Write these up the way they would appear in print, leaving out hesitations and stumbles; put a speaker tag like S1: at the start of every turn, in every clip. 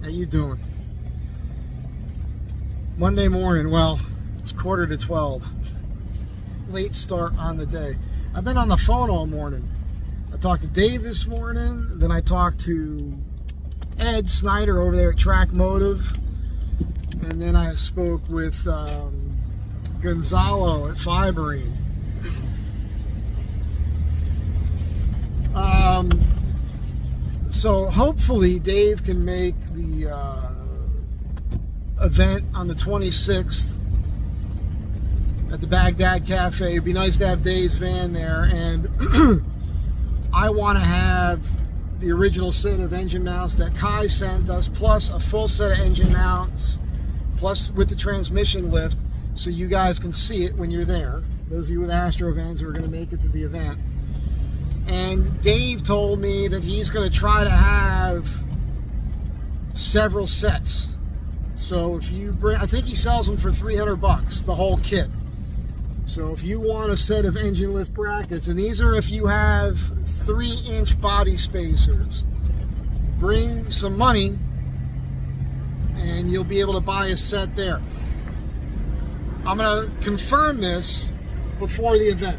S1: How you doing? Monday morning, well, it's 11:45. Late start on the day. I've been on the phone all morning. I talked to Dave this morning, then I talked to Ed Snyder over there at TrakMotive, and then I spoke with Gonzalo at Fiberine. So hopefully Dave can make the event on the 26th at the Baghdad Cafe. It'd be nice to have Dave's van there, and I want to have the original set of engine mounts that Kai sent us, plus a full set of engine mounts, plus with the transmission lift, so you guys can see it when you're there. Those of you with Astro vans who are going to make it to the event. And Dave told me that he's going to try to have several sets. So if you bring, I think he sells them for $300, the whole kit. So if you want a set of engine lift brackets, and these are if you have 3-inch body spacers, bring some money and you'll be able to buy a set there. I'm going to confirm this before the event.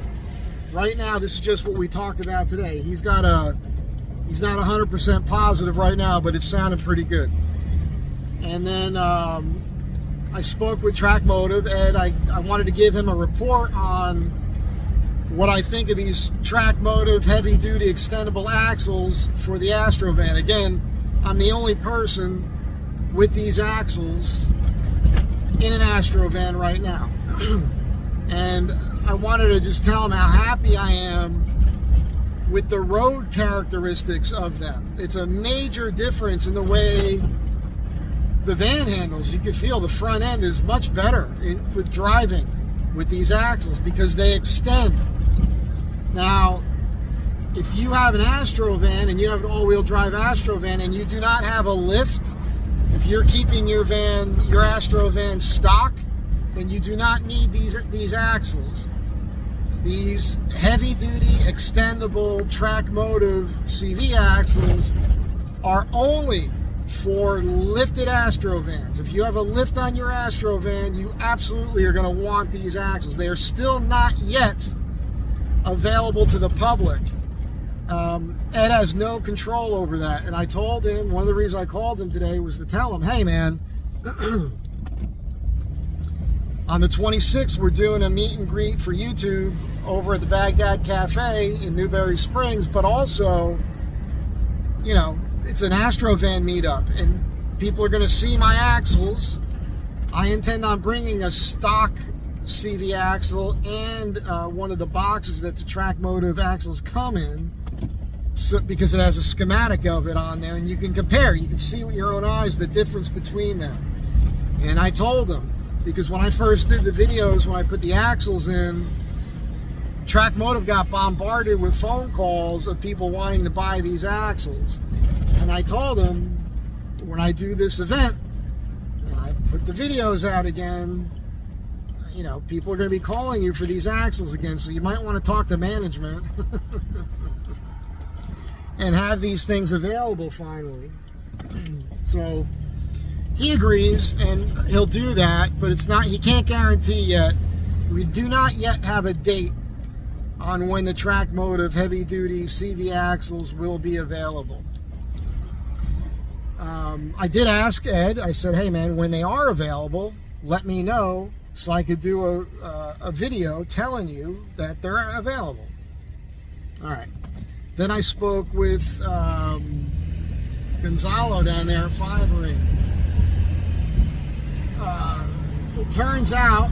S1: Right now, this is just what we talked about today. He's not 100% positive right now, but it's sounding pretty good. And then I spoke with TrakMotive, and I wanted to give him a report on what I think of these TrakMotive heavy-duty extendable axles for the Astro van. Again, I'm the only person with these axles in an Astro van right now. And I wanted to just tell him how happy I am with the road characteristics of them. It's a major difference in the way the van handles. You can feel the front end is much better with driving with these axles because they extend. Now, if you have an Astro van and you have an all-wheel drive Astro van and you do not have a lift, if you're keeping your Astro van stock, then you do not need these axles. These heavy-duty, extendable TrakMotive CV axles are only for lifted Astro vans. If you have a lift on your Astro van, you absolutely are going to want these axles. They are still not yet available to the public. Ed has no control over that. And I told him, one of the reasons I called him today was to tell him, hey man, on the 26th, we're doing a meet and greet for YouTube over at the Baghdad Cafe in Newberry Springs, but also, you know, it's an Astro van meetup, and people are going to see my axles. I intend on bringing a stock CV axle and one of the boxes that the TrakMotive axles come in, so, because it has a schematic of it on there, and you can compare. You can see with your own eyes the difference between them. And I told them, because when I first did the videos, when I put the axles in, TrakMotive got bombarded with phone calls of people wanting to buy these axles. And I told them, when I do this event, and I put the videos out again, you know, people are going to be calling you for these axles again, so you might want to talk to management and have these things available finally. So he agrees, and he'll do that, but it's not, he can't guarantee yet. We do not yet have a date on when the TrakMotive heavy-duty CV axles will be available. I did ask Ed, I said, hey man, when they are available, let me know so I could do a video telling you that they're available. All right. Then I spoke with Gonzalo down there at Fiberine. It turns out,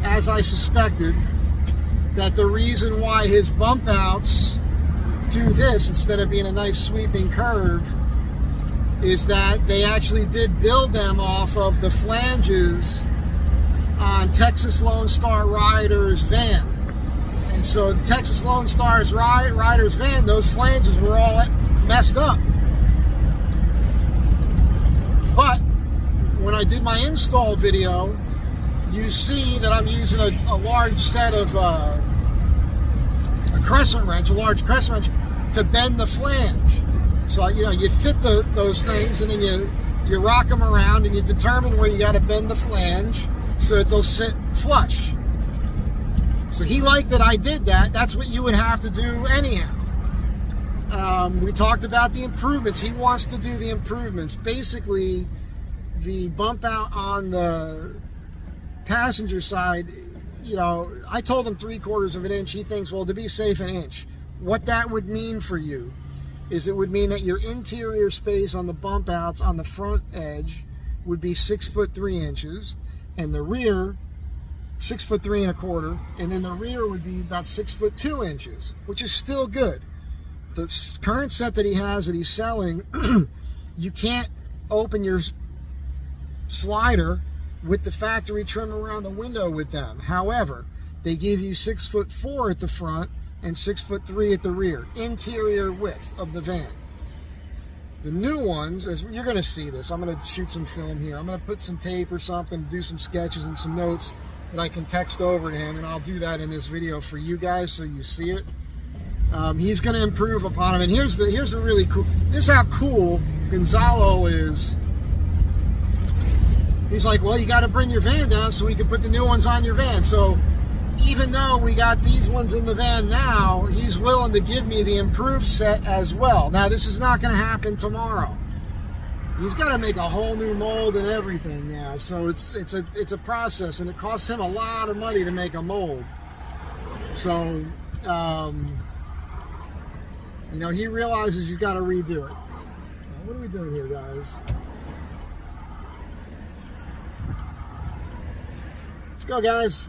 S1: as I suspected, that the reason why his bump outs do this instead of being a nice sweeping curve is that they actually did build them off of the flanges on Texas Lone Star Rider's van. And so Texas Lone Star's Rider's van, those flanges were all messed up. But when I did my install video, you see that I'm using a large set of a crescent wrench, a large crescent wrench, to bend the flange. So, you know, you fit those things, and then you rock them around, and you determine where you got to bend the flange so that they'll sit flush. So he liked that I did that. That's what you would have to do anyhow. We talked about the improvements. He wants to do the improvements. Basically, the bump out on the passenger side, you know, I told him 3/4 of an inch. He thinks, well, to be safe, an inch. What that would mean for you is it would mean that your interior space on the bump outs on the front edge would be 6'3", and the rear 6'3 1/4", and then the rear would be about 6'2", which is still good. The current set that he has that he's selling, you can't open your slider with the factory trim around the window with them. However, they give you 6'4" at the front and 6'3" at the rear, interior width of the van. The new ones, as you're going to see this, I'm going to shoot some film here. I'm going to put some tape or something, do some sketches and some notes that I can text over to him, and I'll do that in this video for you guys so you see it. He's going to improve upon them, and here's the really cool. This is how cool Gonzalo is. He's like, well, you got to bring your van down so we can put the new ones on your van. So even though we got these ones in the van now, he's willing to give me the improved set as well. Now, this is not going to happen tomorrow. He's got to make a whole new mold and everything now. So it's a process, and it costs him a lot of money to make a mold. So, you know, he realizes he's got to redo it. Now, what are we doing here, guys? Let's go, guys.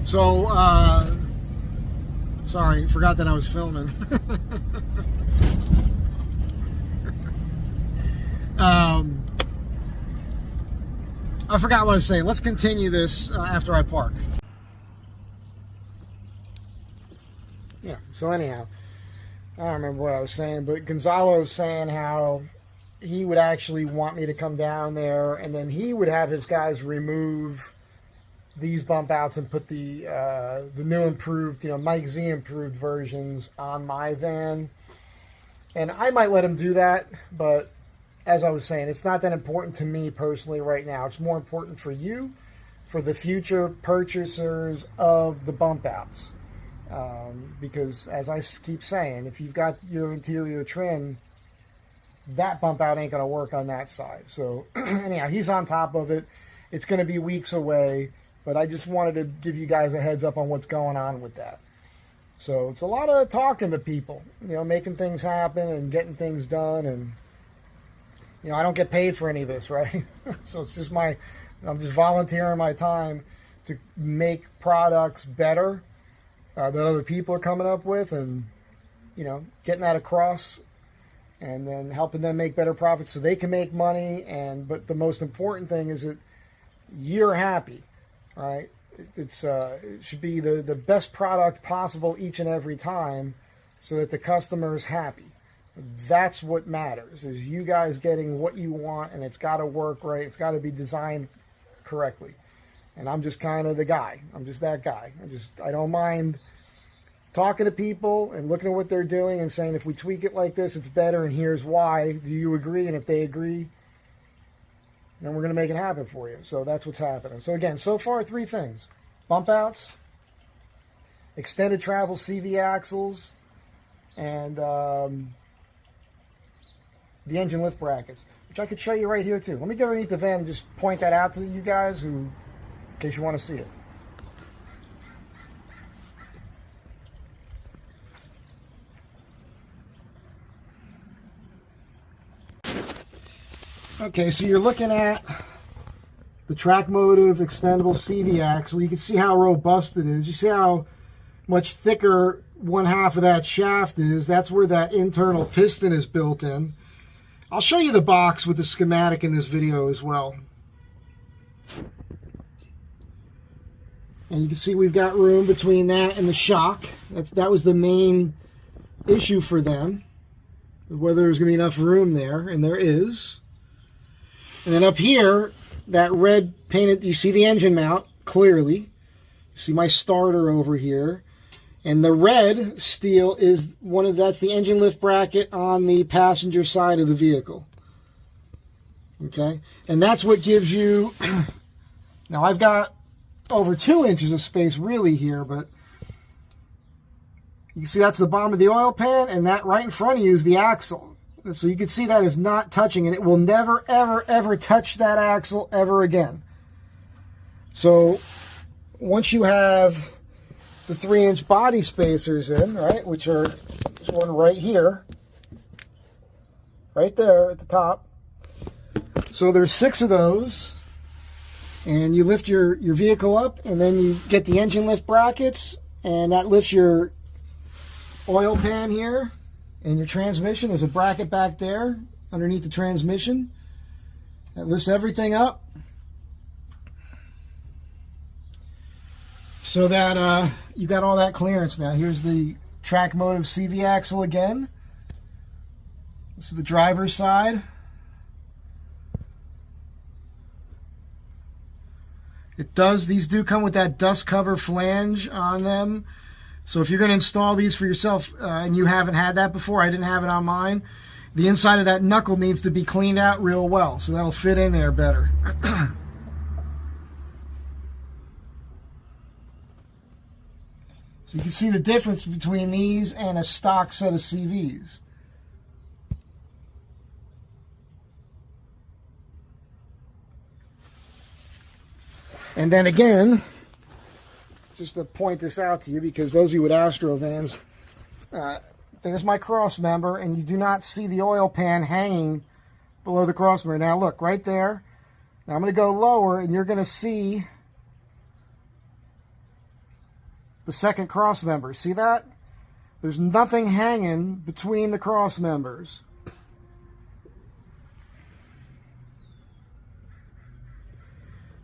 S1: So, sorry, forgot that I was filming. I forgot what I was saying. Let's continue this after I park. Yeah, so anyhow, I don't remember what I was saying, but Gonzalo was saying how he would actually want me to come down there, and then he would have his guys remove these bump outs and put the new improved, you know, Mike Z improved versions on my van. And I might let him do that, but as I was saying, it's not that important to me personally right now. It's more important for you, for the future purchasers of the bump outs. Because as I keep saying, if you've got your interior trim, that bump out ain't going to work on that side. So anyhow, he's on top of it. It's going to be weeks away, but I just wanted to give you guys a heads up on what's going on with that. So it's a lot of talking to people, you know, making things happen and getting things done. And, you know, I don't get paid for any of this, right? So it's just I'm just volunteering my time to make products better that other people are coming up with, and, you know, getting that across, and then helping them make better profits so they can make money. But the most important thing is that you're happy, right? It should be the best product possible each and every time so that the customer is happy. That's what matters, is you guys getting what you want, and it's got to work right. It's got to be designed correctly. And I'm just kind of the guy. I'm just that guy. I don't mind talking to people and looking at what they're doing and saying, if we tweak it like this, it's better, and here's why. Do you agree? And if they agree, then we're going to make it happen for you. So that's what's happening. So again, so far, 3 things. Bump outs, extended travel CV axles, and the engine lift brackets, which I could show you right here too. Let me get underneath the van and just point that out to you guys in case you want to see it. Okay, so you're looking at the TrakMotive extendable CV axle. You can see how robust it is. You see how much thicker one half of that shaft is. That's where that internal piston is built in. I'll show you the box with the schematic in this video as well. And you can see we've got room between that and the shock. That was the main issue for them, whether there's going to be enough room there, and there is. And then up here, that red painted, you see the engine mount clearly. You see my starter over here. And the red steel is that's the engine lift bracket on the passenger side of the vehicle. Okay? And that's what gives you, now I've got over 2 inches of space really here, but you can see that's the bottom of the oil pan, and that right in front of you is the axle. So you can see that is not touching, and it will never, ever, ever touch that axle ever again. So once you have the 3-inch body spacers in, right, which are this one right here, right there at the top. So there's 6 of those, and you lift your vehicle up, and then you get the engine lift brackets, and that lifts your oil pan here and your transmission. There's a bracket back there underneath the transmission that lifts everything up so that you got all that clearance. Now here's the TrakMotive CV axle again. This is the driver's side. These do come with that dust cover flange on them. So if you're going to install these for yourself and you haven't had that before, I didn't have it on mine, the inside of that knuckle needs to be cleaned out real well, so that'll fit in there better. So you can see the difference between these and a stock set of CVs. And then again, just to point this out to you, because those of you with Astro vans, there's my cross member, and you do not see the oil pan hanging below the cross member. Now look, right there. Now I'm going to go lower, and you're going to see the second cross member. See that? There's nothing hanging between the cross members.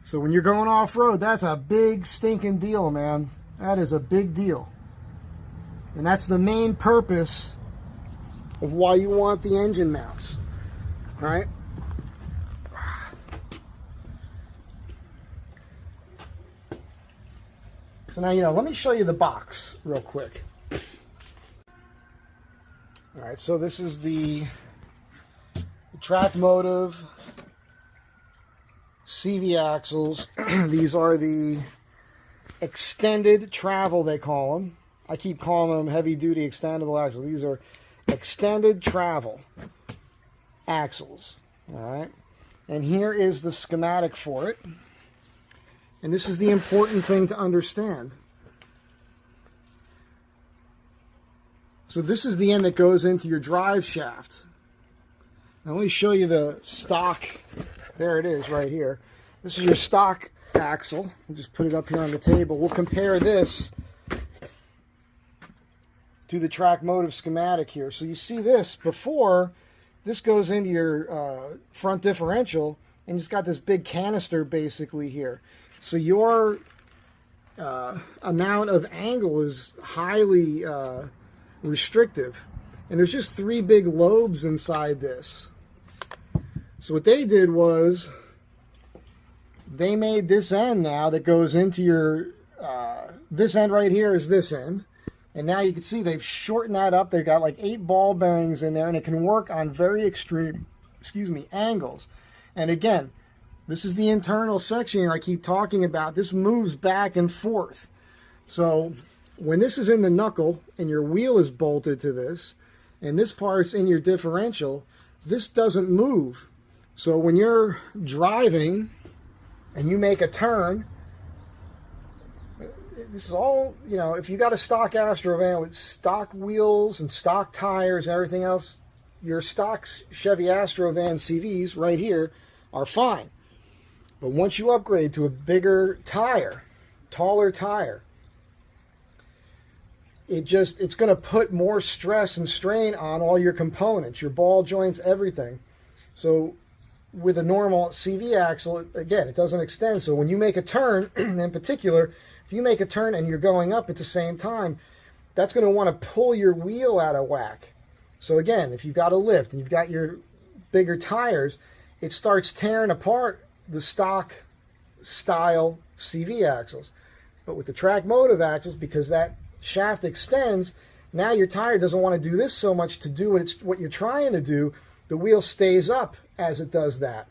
S1: So when you're going off-road, that's a big stinking deal, man. That is a big deal. And that's the main purpose of why you want the engine mounts. All right? So now, let me show you the box real quick. All right, so this is the TrakMotive CV axles. These are the extended travel, they call them. I keep calling them heavy duty extendable axles. These are extended travel axles. All right. And here is the schematic for it. And this is the important thing to understand. So this is the end that goes into your drive shaft. Now let me show you the stock. There it is right here. This is your stock axle. We'll just put it up here on the table. We'll compare this to the TrakMotive schematic here. So you see this before, this goes into your front differential, and it's got this big canister basically here. So your amount of angle is highly restrictive. And there's just 3 big lobes inside this. So what they did was they made this end now that goes into your, this end right here is this end. And now you can see they've shortened that up. They've got like 8 ball bearings in there, and it can work on very extreme, angles. And again, this is the internal section here I keep talking about. This moves back and forth. So when this is in the knuckle and your wheel is bolted to this, and this part's in your differential, this doesn't move. So when you're driving and you make a turn, this is all, if you got a stock Astro van with stock wheels and stock tires and everything else, your stock Chevy Astro van CVs right here are fine. But once you upgrade to a bigger tire, taller tire, it's going to put more stress and strain on all your components, your ball joints, everything. So with a normal CV axle, again, it doesn't extend. So when you make a turn, in particular, if you make a turn and you're going up at the same time, that's going to want to pull your wheel out of whack. So again, if you've got a lift and you've got your bigger tires, it starts tearing apart the stock style CV axles. But with the TrakMotive axles, because that shaft extends, now your tire doesn't want to do this so much to do what you're trying to do. The wheel stays up as it does that,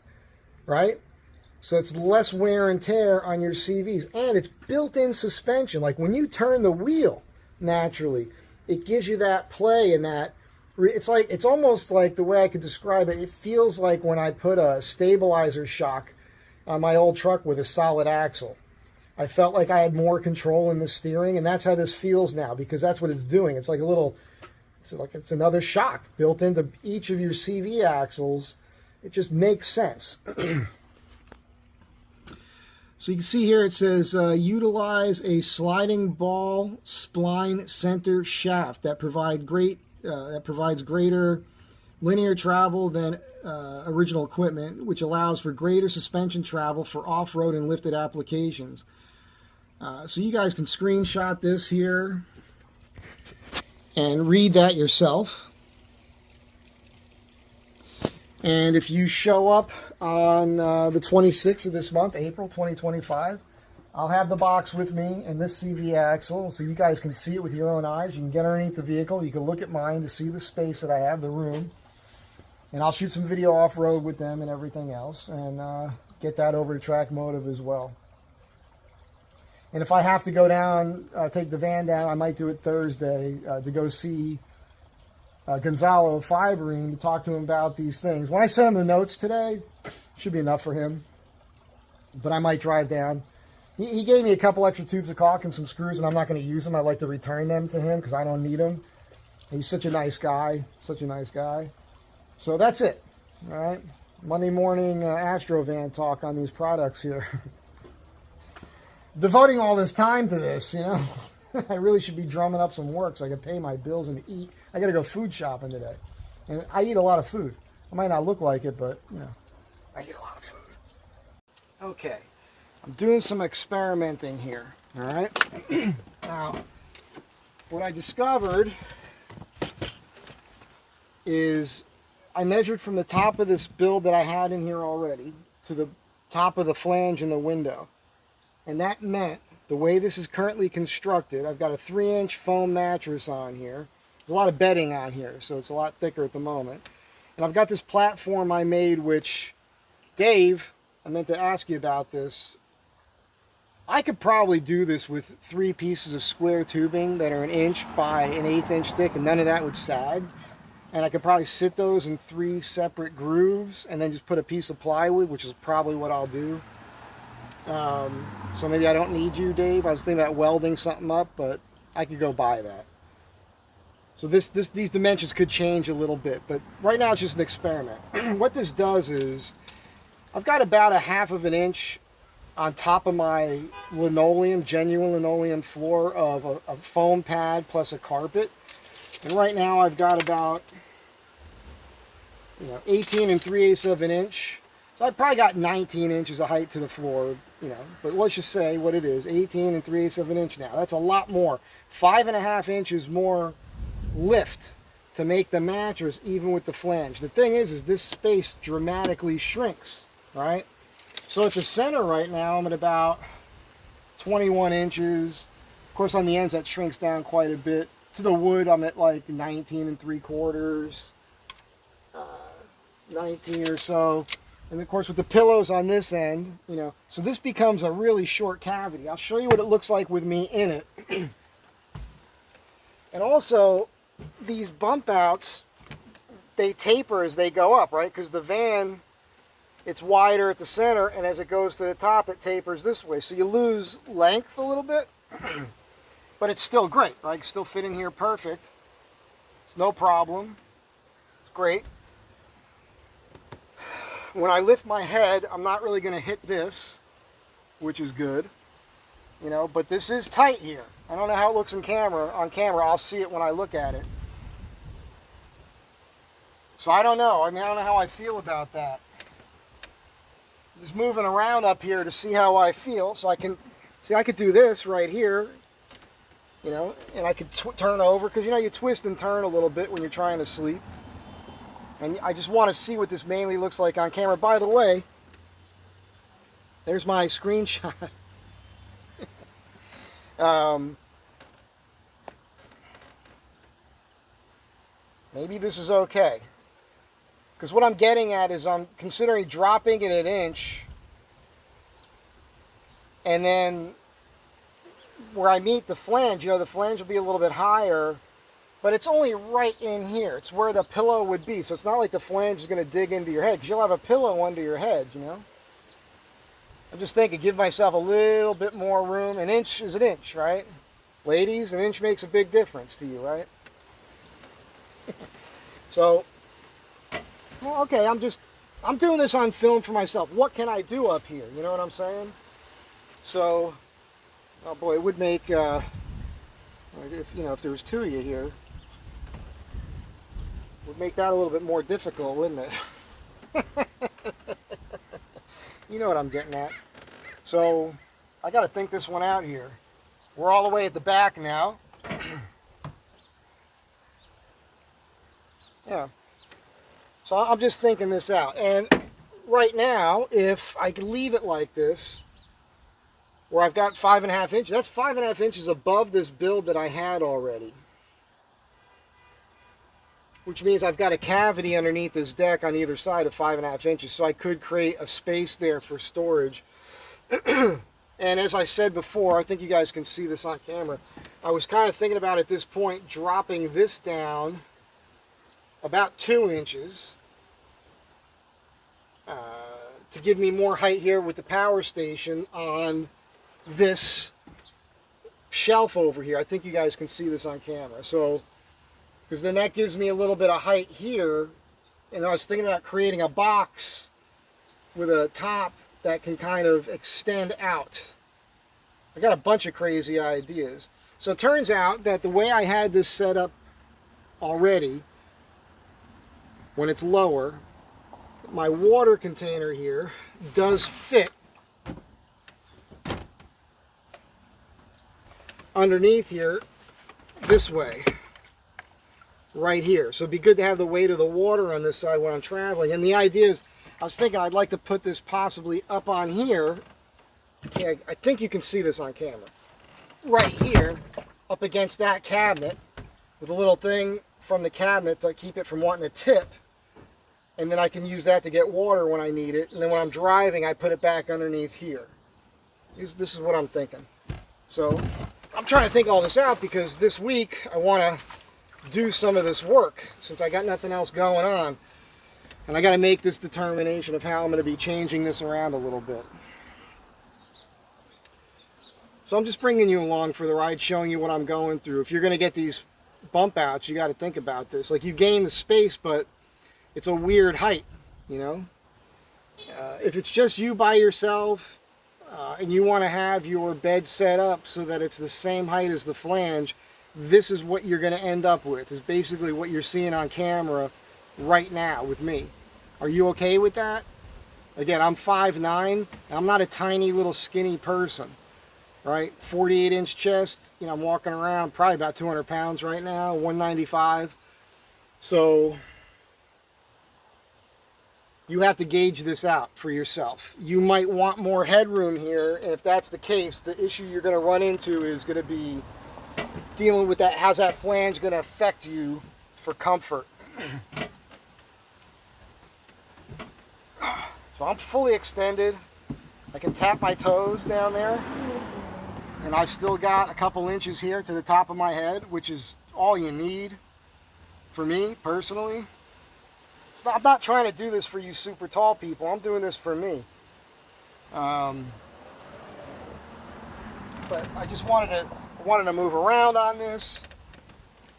S1: right? So it's less wear and tear on your CVs. And it's built-in suspension. Like when you turn the wheel naturally, it gives you that play and that. It's almost like, the way I could describe it, it feels like when I put a stabilizer shock on my old truck with a solid axle. I felt like I had more control in the steering, and that's how this feels now, because that's what it's doing. It's like it's another shock built into each of your CV axles. It just makes sense. So you can see here it says, utilize a sliding ball spline center shaft that provides greater linear travel than original equipment, which allows for greater suspension travel for off-road and lifted applications. So you guys can screenshot this here and read that yourself. And if you show up on the 26th of this month, April 2025, I'll have the box with me and this CV axle, so you guys can see it with your own eyes. You can get underneath the vehicle. You can look at mine to see the space that I have, the room. And I'll shoot some video off-road with them and everything else, and get that over to TrakMotive as well. And if I have to go down, take the van down, I might do it Thursday to go see Gonzalo of Fiberine to talk to him about these things. When I send him the notes today, should be enough for him. But I might drive down. He gave me a couple extra tubes of caulk and some screws, and I'm not going to use them. I'd like to return them to him because I don't need them. He's such a nice guy. Such a nice guy. So that's it. All right. Monday morning Astro van talk on these products here. Devoting all this time to this, you know. I really should be drumming up some work so I can pay my bills and eat. I got to go food shopping today. And I eat a lot of food. I might not look like it, but, you know, I eat a lot of food. Okay. I'm doing some experimenting here, all right? Now, what I discovered is I measured from the top of this build that I had in here already to the top of the flange in the window. And that meant, the way this is currently constructed, I've got a 3-inch foam mattress on here. There's a lot of bedding on here, so it's a lot thicker at the moment. And I've got this platform I made, which, Dave, I meant to ask you about this. I could probably do this with 3 pieces of square tubing that are 1 inch by 1/8 inch thick, and none of that would sag. And I could probably sit those in 3 separate grooves and then just put a piece of plywood, which is probably what I'll do. So maybe I don't need you, Dave. I was thinking about welding something up, but I could go buy that. So these dimensions could change a little bit, but right now it's just an experiment. What this does is, I've got about 1/2 inch on top of my linoleum, genuine linoleum floor of a foam pad plus a carpet. And right now I've got about 18 3/8 of an inch. So I've probably got 19 inches of height to the floor, but let's just say what it is, 18 3/8 of an inch now. That's a lot more. 5.5 inches more lift to make the mattress even with the flange. The thing is this space dramatically shrinks, right? So at the center right now, I'm at about 21 inches. Of course, on the ends, that shrinks down quite a bit. To the wood, I'm at like 19 3/4, 19 or so. And of course, with the pillows on this end, so this becomes a really short cavity. I'll show you what it looks like with me in it. And also, these bump outs, they taper as they go up, right? Because the van, it's wider at the center, and as it goes to the top, it tapers this way. So you lose length a little bit, but it's still great, right? It still fit in here perfect. It's no problem. It's great. When I lift my head, I'm not really going to hit this, which is good, but this is tight here. I don't know how it looks on camera. I'll see it when I look at it. So I don't know. I don't know how I feel about that. I'm just moving around up here to see how I feel. So I could do this right here, and I could turn over, because you twist and turn a little bit when you're trying to sleep. And I just want to see what this mainly looks like on camera. By the way, There's my screenshot. um, maybe this is okay. Because what I'm getting at is I'm considering dropping it an inch, and then where I meet the flange, you know, the flange will be a little bit higher, but it's only right in here. It's where the pillow would be. So it's not like the flange is going to dig into your head, because you'll have a pillow under your head, you know. I'm just thinking, give myself a little bit more room. An inch is an inch, right? Ladies, an inch makes a big difference to you, right? So, well, okay, I'm doing this on film for myself. What can I do up here? You know what I'm saying? So, oh boy, it would make, if there was two of you here, it would make that a little bit more difficult, wouldn't it? You know what I'm getting at. So, I got to think this one out here. We're all the way at the back now. Yeah. So I'm just thinking this out. And right now, if I could leave it like this, where I've got 5.5 inches, that's 5.5 inches above this build that I had already. Which means I've got a cavity underneath this deck on either side of 5.5 inches, so I could create a space there for storage. And as I said before, I think you guys can see this on camera, I was kind of thinking about at this point dropping this down about 2 inches to give me more height here with the power station on this shelf over here. I think you guys can see this on camera. So, because then that gives me a little bit of height here, and I was thinking about creating a box with a top that can kind of extend out. I got a bunch of crazy ideas. So it turns out that the way I had this set up already, when it's lower, my water container here does fit underneath here this way, right here. So it'd be good to have the weight of the water on this side when I'm traveling. And the idea is, I was thinking I'd like to put this possibly up on here. See, I think you can see this on camera. Right here, up against that cabinet, with a little thing from the cabinet to keep it from wanting to tip. And then I can use that to get water when I need it. And then when I'm driving, I put it back underneath here. This is what I'm thinking. So I'm trying to think all this out because this week I want to do some of this work since I got nothing else going on. And I got to make this determination of how I'm going to be changing this around a little bit. So I'm just bringing you along for the ride, showing you what I'm going through. If you're going to get these bump outs, you got to think about this. Like, you gain the space, but it's a weird height, you know. If it's just you by yourself and you want to have your bed set up so that it's the same height as the flange, this is what you're going to end up with, is basically what you're seeing on camera right now with me. Are you okay with that? Again, I'm 5'9". I'm not a tiny little skinny person, right? 48-inch chest, you know, I'm walking around probably about 200 pounds right now, 195. So you have to gauge this out for yourself. You might want more headroom here, and if that's the case, the issue you're going to run into is going to be dealing with that. How's that flange going to affect you for comfort? So I'm fully extended. I can tap my toes down there, and I've still got a couple inches here to the top of my head, which is all you need for me personally. I'm not trying to do this for you super tall people. I'm doing this for me. But I just wanted to move around on this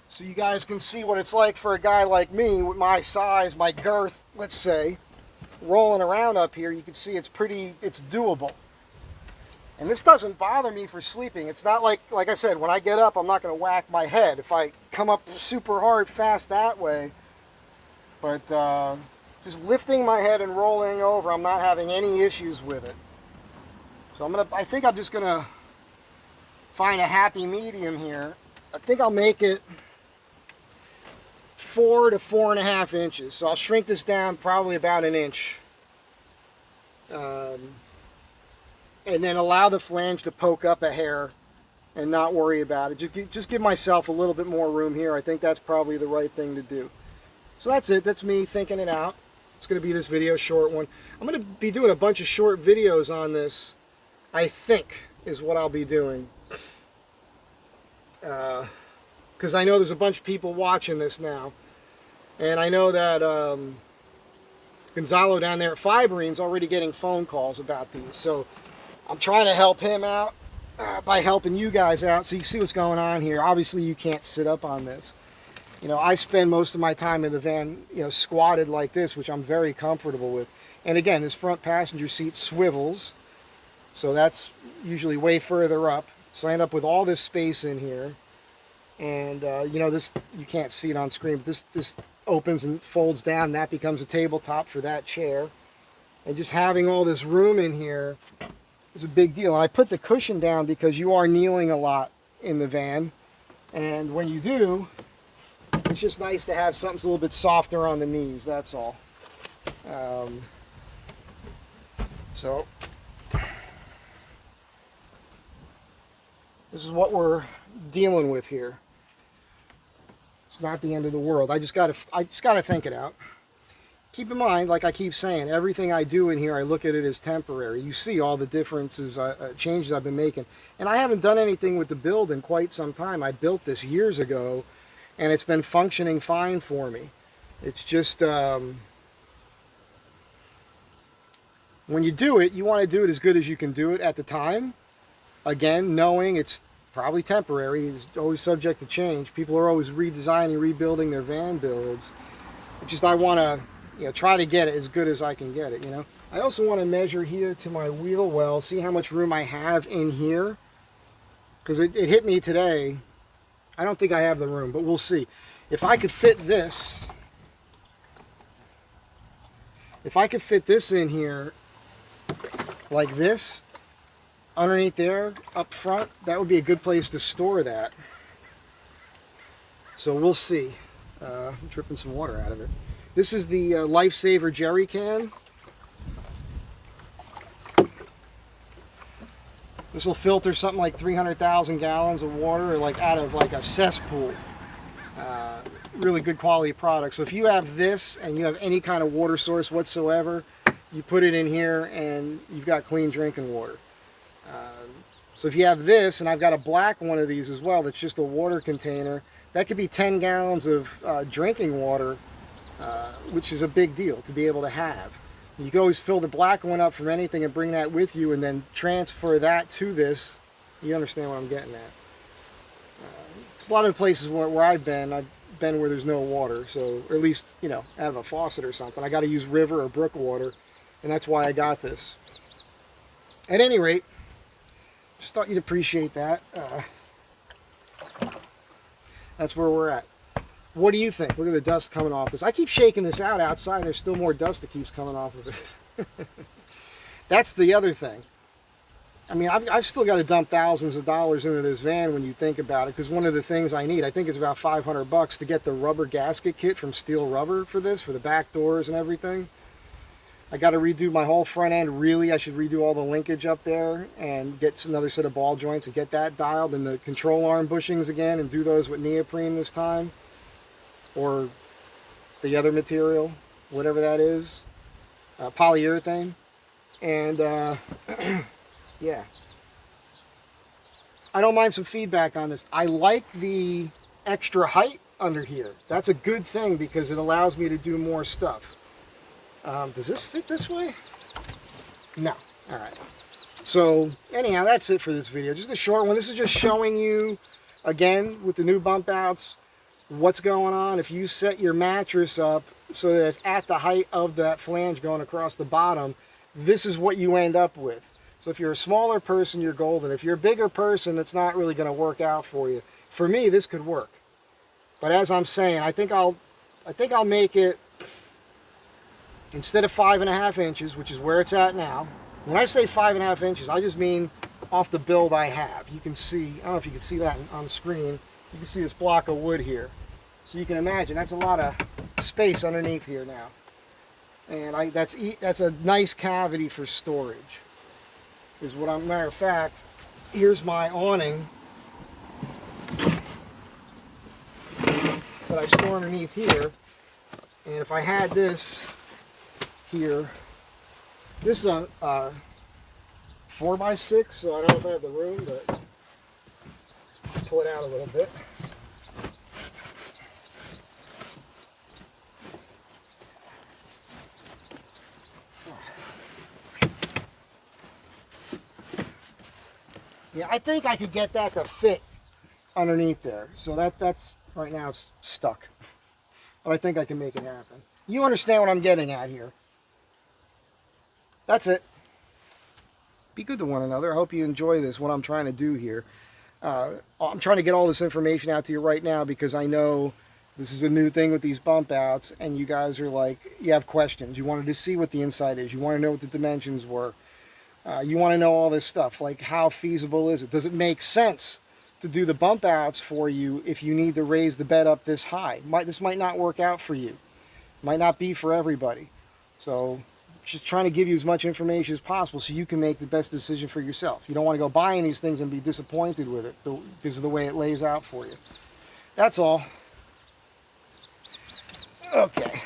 S1: so you guys can see what it's like for a guy like me with my size, my girth, let's say, rolling around up here. You can see it's doable. And this doesn't bother me for sleeping. It's not like I said, when I get up, I'm not going to whack my head if I come up super hard fast that way. But just lifting my head and rolling over, I'm not having any issues with it. So I think I'm just gonna find a happy medium here. I think I'll make it 4 to 4.5 inches. So I'll shrink this down probably about an inch. and then allow the flange to poke up a hair and not worry about it. Just give myself a little bit more room here. I think that's probably the right thing to do. So that's it. That's me thinking it out. It's going to be this video, short one. I'm going to be doing a bunch of short videos on this, I think, is what I'll be doing. Because I know there's a bunch of people watching this now. And I know that Gonzalo down there at Fiberine's already getting phone calls about these. So I'm trying to help him out by helping you guys out so you see what's going on here. Obviously, you can't sit up on this. You know, I spend most of my time in the van, you know, squatted like this, which I'm very comfortable with. And again, this front passenger seat swivels. So that's usually way further up. So I end up with all this space in here. And, you know, this, you can't see it on screen, but this opens and folds down, and that becomes a tabletop for that chair. And just having all this room in here is a big deal. And I put the cushion down because you are kneeling a lot in the van. And when you do, it's just nice to have something a little bit softer on the knees, that's all. So, this is what we're dealing with here. It's not the end of the world. I just gotta think it out. Keep in mind, like I keep saying, everything I do in here, I look at it as temporary. You see all the differences, changes I've been making. And I haven't done anything with the build in quite some time. I built this years ago, and it's been functioning fine for me. It's just, when you do it, you want to do it as good as you can do it at the time. Again, knowing it's probably temporary, it's always subject to change. People are always redesigning, rebuilding their van builds. It's just I want to, you know, try to get it as good as I can get it, you know. I also want to measure here to my wheel well, see how much room I have in here. Because it hit me today. I don't think I have the room, but we'll see. If I could fit this, in here like this, underneath there, up front, that would be a good place to store that. So we'll see. I'm dripping some water out of it. This is the Lifesaver jerry can. This will filter something like 300,000 gallons of water, like out of like a cesspool. Really good quality product. So if you have this and you have any kind of water source whatsoever, you put it in here and you've got clean drinking water. So if you have this, and I've got a black one of these as well, that's just a water container, that could be 10 gallons of drinking water, which is a big deal to be able to have. You can always fill the black one up from anything and bring that with you and then transfer that to this. You understand what I'm getting at. There's a lot of places where I've been where there's no water, so, or at least, you know, out of a faucet or something. I got to use river or brook water, and that's why I got this. At any rate, just thought you'd appreciate that. That's where we're at. What do you think? Look at the dust coming off this. I keep shaking this out outside. There's still more dust that keeps coming off of it. That's the other thing. I mean, I've still got to dump thousands of dollars into this van when you think about it, because one of the things I need, I think it's about $500 to get the rubber gasket kit from Steel Rubber for this, for the back doors and everything. I got to redo my whole front end. Really, I should redo all the linkage up there and get another set of ball joints and get that dialed, and the control arm bushings again, and do those with neoprene this time, or the other material, whatever that is, polyurethane. And yeah, I don't mind some feedback on this. I like the extra height under here. That's a good thing because it allows me to do more stuff. Does this fit this way? No. All right. So anyhow, that's it for this video. Just a short one. This is just showing you, again, with the new bump outs, what's going on. If you set your mattress up so that it's at the height of that flange going across the bottom, this is what you end up with. So if you're a smaller person, you're golden. If you're a bigger person, it's not really going to work out for you. For me, this could work. But as I'm saying, I think I'll make it, instead of 5.5 inches, which is where it's at now. When I say 5.5 inches, I just mean off the build I have. You can see, I don't know if you can see that on screen. You can see this block of wood here. So you can imagine that's a lot of space underneath here now. And that's a nice cavity for storage. is what I'm, matter of fact, here's my awning that I store underneath here. And if I had this here, this is a 4x6, so I don't know if I have the room, but let's pull it out a little bit. Yeah, I think I could get that to fit underneath there. So that's right now it's stuck. But I think I can make it happen. You understand what I'm getting at here. That's it. Be good to one another. I hope you enjoy this, what I'm trying to do here. I'm trying to get all this information out to you right now because I know this is a new thing with these bump outs, and you guys are like, you have questions. You wanted to see what the inside is. You want to know what the dimensions were. You want to know all this stuff, like how feasible is it? Does it make sense to do the bump outs for you if you need to raise the bed up this high? This might not work out for you. Might not be for everybody. So just trying to give you as much information as possible so you can make the best decision for yourself. You don't want to go buying these things and be disappointed with it because of the way it lays out for you. That's all. Okay.